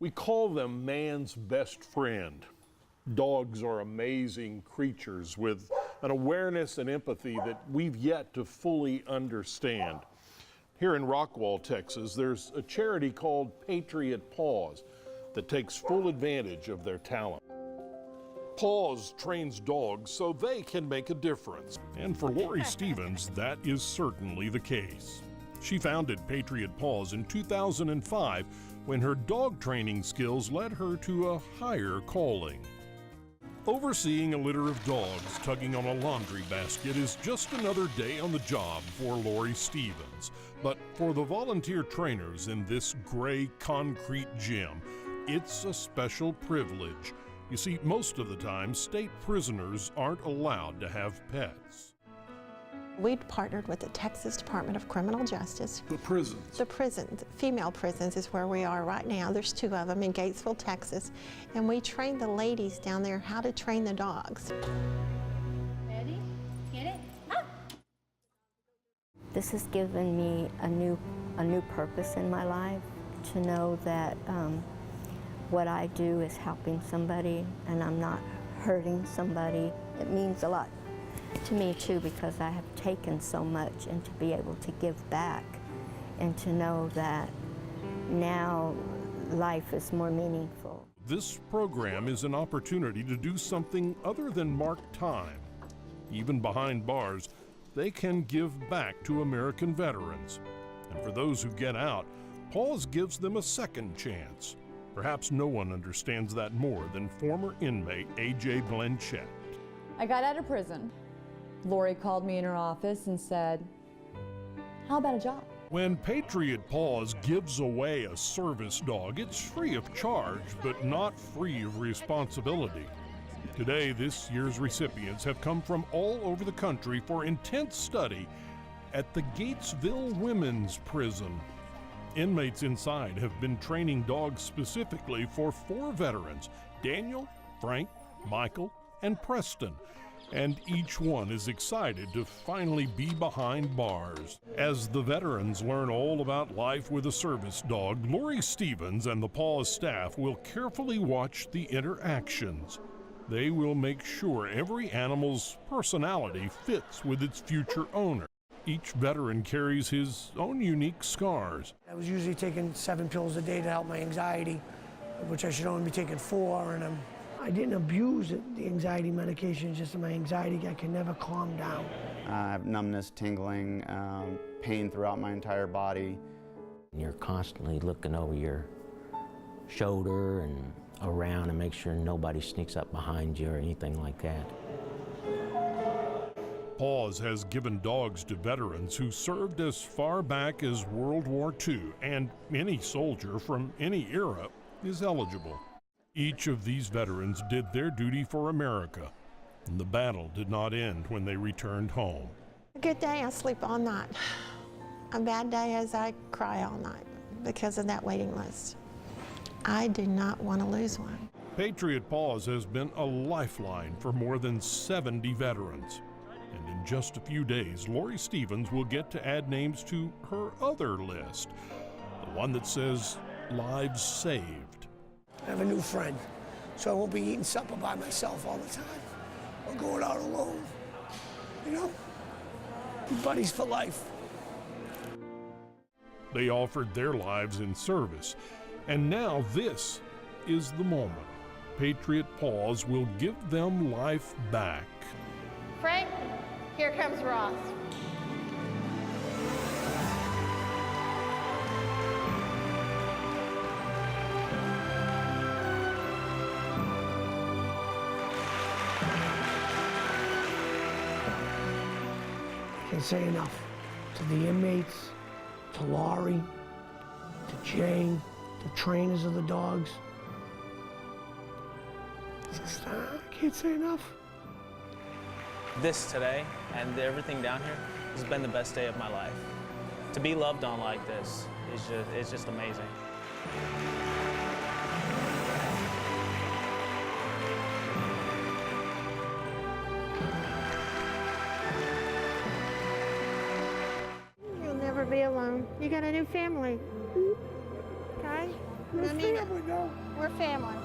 We call them man's best friend. Dogs are amazing creatures with an awareness and empathy that we've yet to fully understand. Here in Rockwall, Texas, there's a charity called Patriot PAWS that takes full advantage of their talent. PAWS trains dogs so they can make a difference. And for Lori Stevens, that is certainly the case. She founded Patriot PAWS in 2005 when her dog training skills led her to a higher calling. Overseeing a litter of dogs tugging on a laundry basket is just another day on the job for Lori Stevens. But for the volunteer trainers in this gray concrete gym, it's a special privilege. You see, most of the time, state prisoners aren't allowed to have pets. We've partnered with the Texas Department of Criminal Justice. The prisons? The prisons, female prisons is where we are right now. There's 2 of them in Gatesville, Texas. And we train the ladies down there how to train the dogs. Ready? Get it? Up! This has given me a new purpose in my life, to know that what I do is helping somebody and I'm not hurting somebody. It means a lot to me too, because I have taken so much, and to be able to give back and to know that now life is more meaningful. This program is an opportunity to do something other than mark time. Even behind bars, they can give back to American veterans. And for those who get out, PAWS gives them a second chance. Perhaps no one understands that more than former inmate A.J. Blanchett. I got out of prison. Lori called me in her office and said, "How about a job?" When Patriot PAWS gives away a service dog, it's free of charge, but not free of responsibility. Today, this year's recipients have come from all over the country for intense study at the Gatesville Women's Prison. Inmates inside have been training dogs specifically for 4 veterans, Daniel, Frank, Michael, and Preston. And each one is excited to finally be behind bars. As the veterans learn all about life with a service dog, Lori Stevens and the PAWS staff will carefully watch the interactions. They will make sure every animal's personality fits with its future owner. Each veteran carries his own unique scars. I was usually taking 7 pills a day to help my anxiety, which I should only be taking 4, and I didn't abuse the anxiety medication, just my anxiety, I can never calm down. I have numbness, tingling, pain throughout my entire body. You're constantly looking over your shoulder and around and make sure nobody sneaks up behind you or anything like that. PAWS has given dogs to veterans who served as far back as World War II, and any soldier from any era is eligible. Each of these veterans did their duty for America, and the battle did not end when they returned home. A good day, I sleep all night. A bad day is I cry all night because of that waiting list. I do not want to lose one. Patriot PAWS has been a lifeline for more than 70 veterans. And in just a few days, Lori Stevens will get to add names to her other list, the one that says lives saved. I have a new friend, so I won't be eating supper by myself all the time, or going out alone, you know? Buddies for life. They offered their lives in service, and now this is the moment. Patriot PAWS will give them life back. Frank, here comes Ross. Can't say enough to the inmates, to Laurie, to Jane, the trainers of the dogs. I can't say enough. This today and everything down here has been the best day of my life. To be loved on like this is just amazing. You'll never be alone. You got a new family. Okay? We're family now. We're family.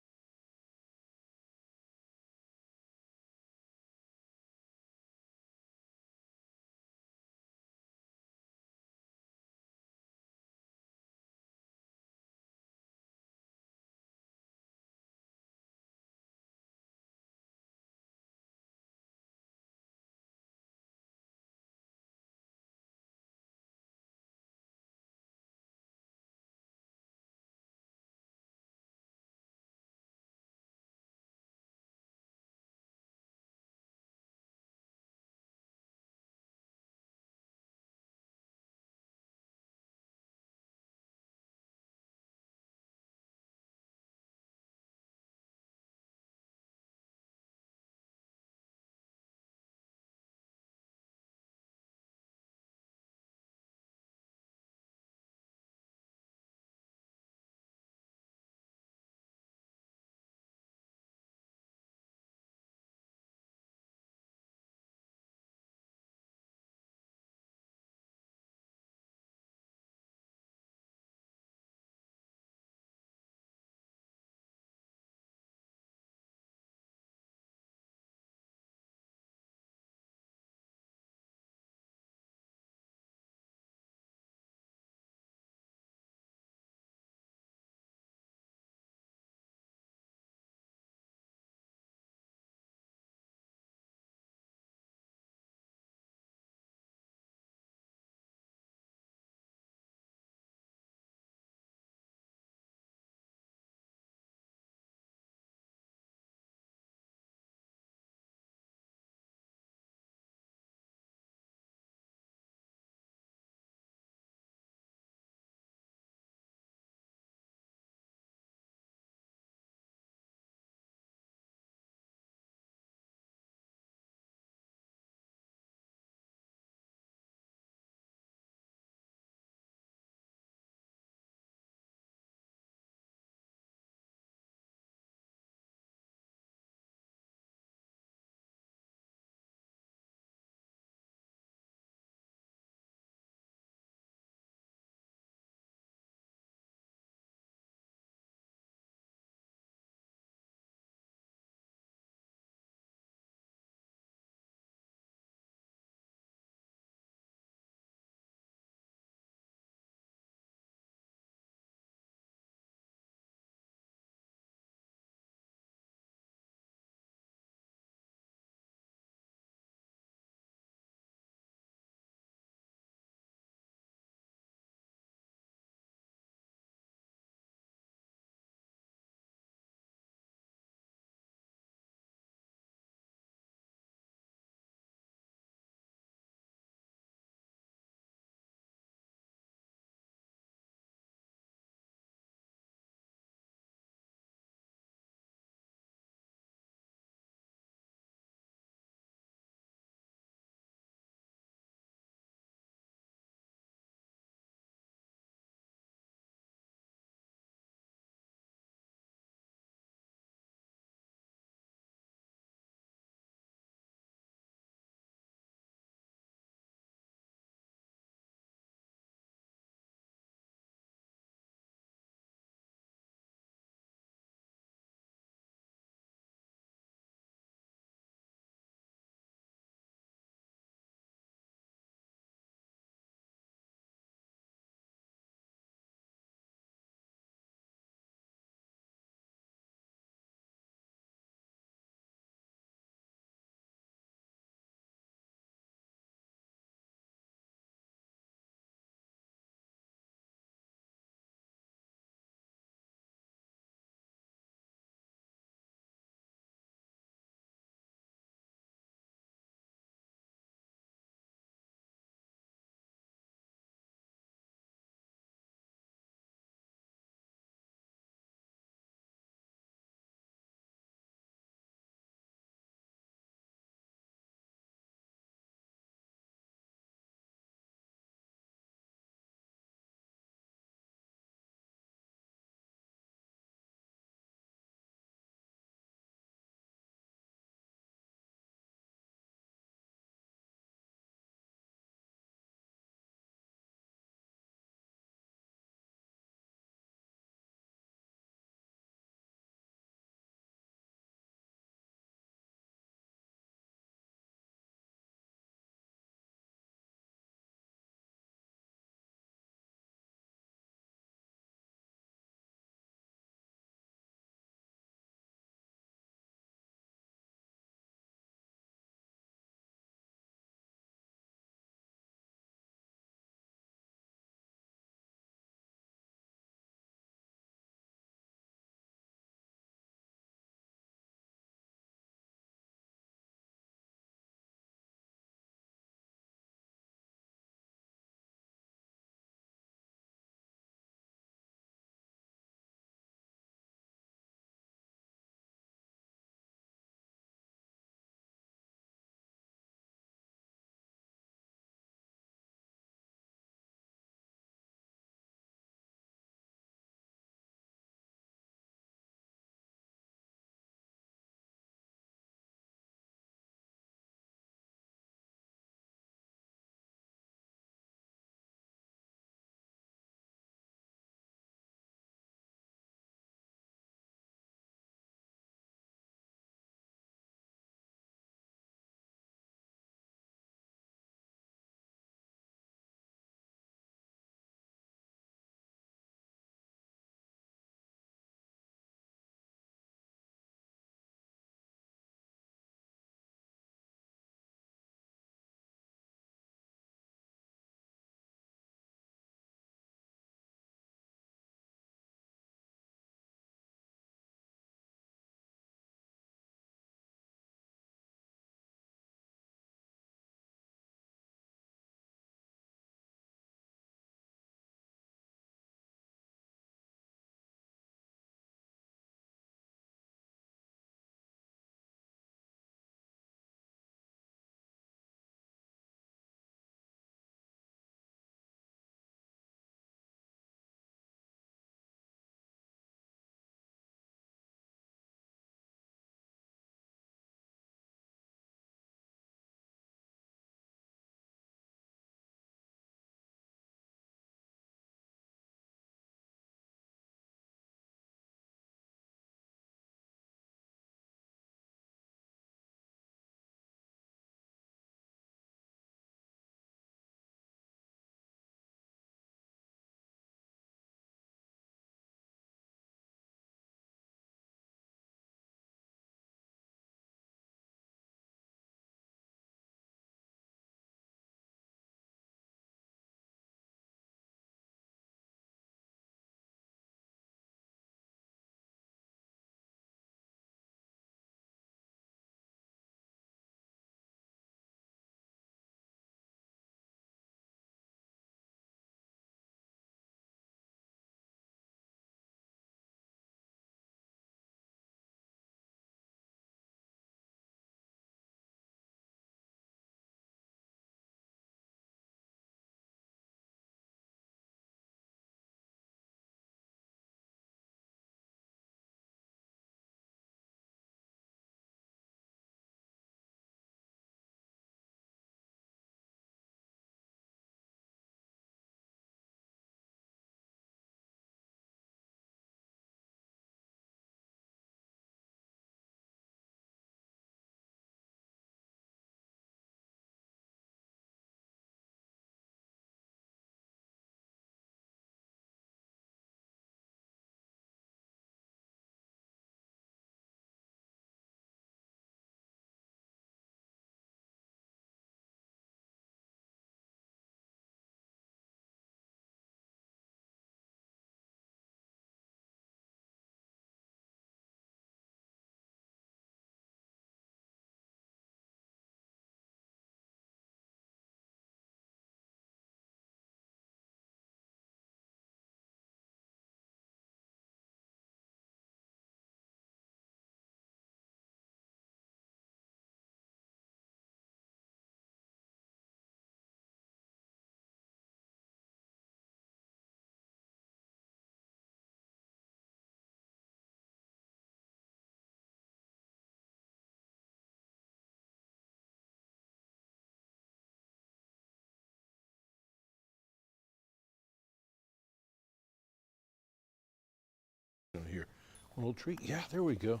A little treat? Yeah, there we go.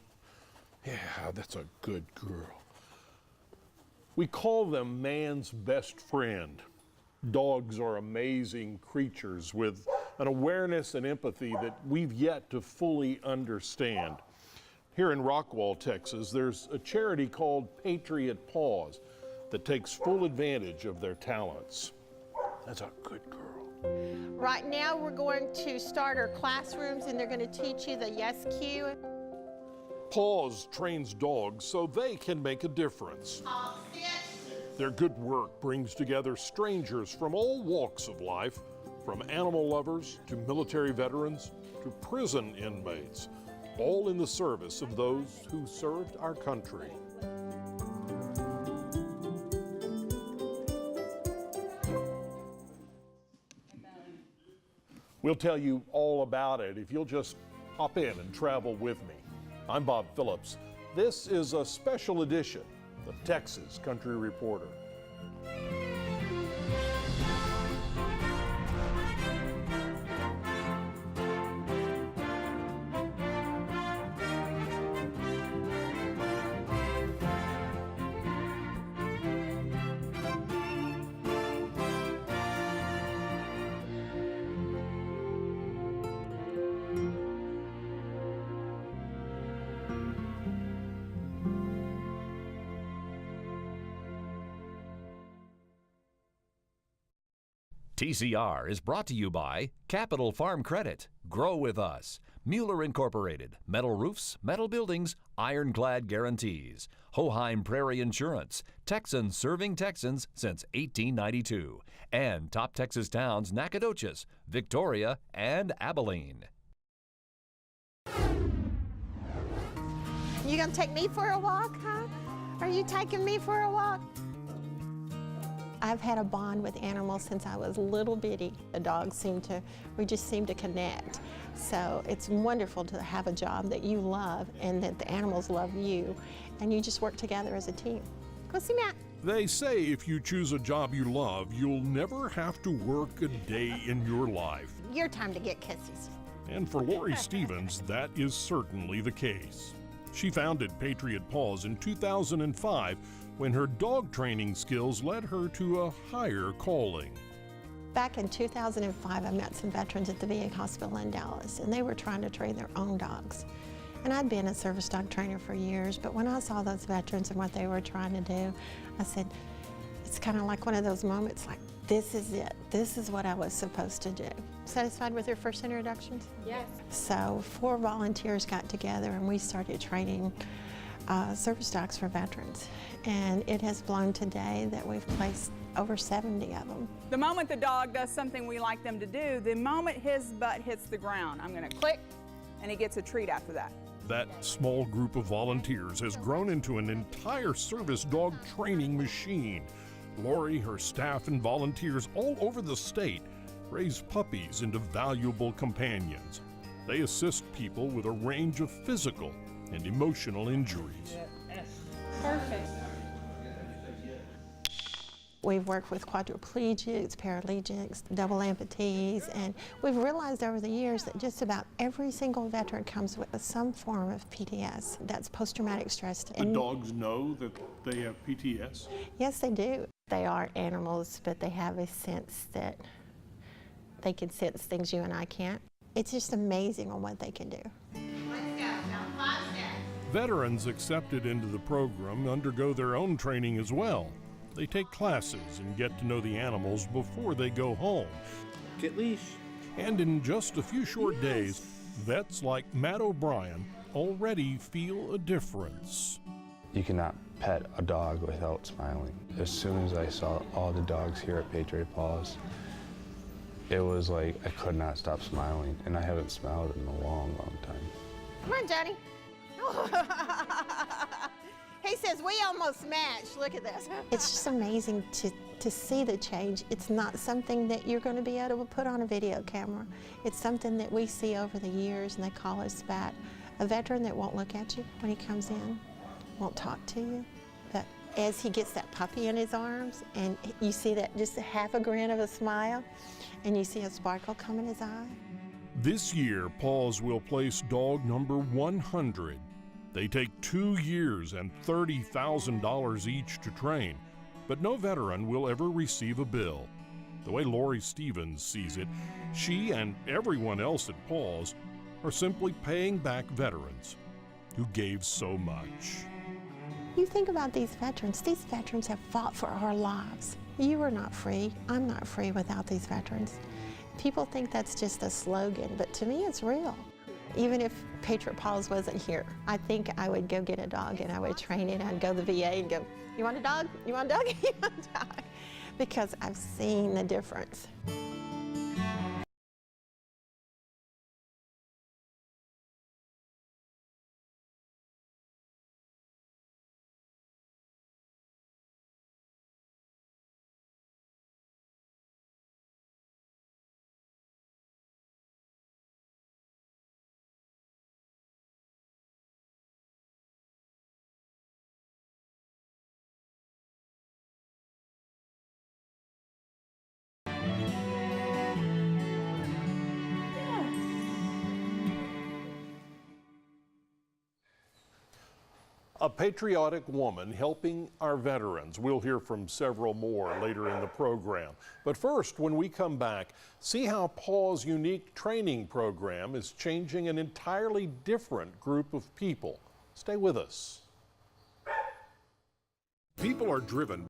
Yeah, that's a good girl. We call them man's best friend. Dogs are amazing creatures with an awareness and empathy that we've yet to fully understand. Here in Rockwall, Texas, there's a charity called Patriot PAWS that takes full advantage of their talents. That's a good girl. Right now, we're going to start our classrooms, and they're going to teach you the yes cue. PAWS trains dogs so they can make a difference. Their good work brings together strangers from all walks of life, from animal lovers to military veterans to prison inmates, all in the service of those who served our country. We'll tell you all about it if you'll just hop in and travel with me. I'm Bob Phillips. This is a special edition of Texas Country Reporter. TCR is brought to you by Capital Farm Credit, Grow With Us, Mueller Incorporated, Metal Roofs, Metal Buildings, Ironclad Guarantees, Hoheim Prairie Insurance, Texans serving Texans since 1892, and top Texas towns Nacogdoches, Victoria, and Abilene. You gonna take me for a walk, huh? Are you taking me for a walk? I've had a bond with animals since I was little bitty. The dogs we just seem to connect. So it's wonderful to have a job that you love and that the animals love you, and you just work together as a team. Go see Matt. They say if you choose a job you love, you'll never have to work a day in your life. Your time to get kisses. And for Lori Stevens, that is certainly the case. She founded Patriot PAWS in 2005 when her dog training skills led her to a higher calling. Back in 2005, I met some veterans at the VA hospital in Dallas, and they were trying to train their own dogs. And I'd been a service dog trainer for years, but when I saw those veterans and what they were trying to do, I said, it's kind of like one of those moments like, this is it. This is what I was supposed to do. Satisfied with your first introductions? Yes. So 4 volunteers got together and we started training service dogs for veterans. And it has blown today that we've placed over 70 of them. The moment the dog does something we like them to do, the moment his butt hits the ground, I'm gonna click and he gets a treat after that. That small group of volunteers has grown into an entire service dog training machine. Lori, her staff, and volunteers all over the state raise puppies into valuable companions. They assist people with a range of physical and emotional injuries. Perfect. We've worked with quadriplegics, paraplegics, double amputees, and we've realized over the years that just about every single veteran comes with some form of PTS. That's post-traumatic stress. The dogs know that they have PTS? Yes, they do. They are animals, but they have a sense that they can sense things you and I can't. It's just amazing on what they can do. Veterans accepted into the program undergo their own training as well. They take classes and get to know the animals before they go home. Get leash. And in just a few short days, vets like Matt O'Brien already feel a difference. You cannot pet a dog without smiling. As soon as I saw all the dogs here at Patriot PAWS, it was like I could not stop smiling, and I haven't smiled in a long, long time. Come on, Johnny. He says, we almost matched. Look at this. It's just amazing to see the change. It's not something that you're going to be able to put on a video camera. It's something that we see over the years, and they call us back. A veteran that won't look at you when he comes in, won't talk to you, but as he gets that puppy in his arms, and you see that just half a grin of a smile, and you see a sparkle come in his eye. This year, PAWS will place dog number 100. They take 2 years and $30,000 each to train, but no veteran will ever receive a bill. The way Lori Stevens sees it, she and everyone else at PAWS are simply paying back veterans who gave so much. You think about these veterans have fought for our lives. You are not free. I'm not free without these veterans. People think that's just a slogan, but to me it's real. Even if Patriot PAWS wasn't here, I think I would go get a dog and I would train it. I'd go to the VA and go, you want a dog? You want a dog? You want a dog? Because I've seen the difference. A patriotic woman helping our veterans. We'll hear from several more later in the program. But first, when we come back, see how PAW's unique training program is changing an entirely different group of people. Stay with us. People are driven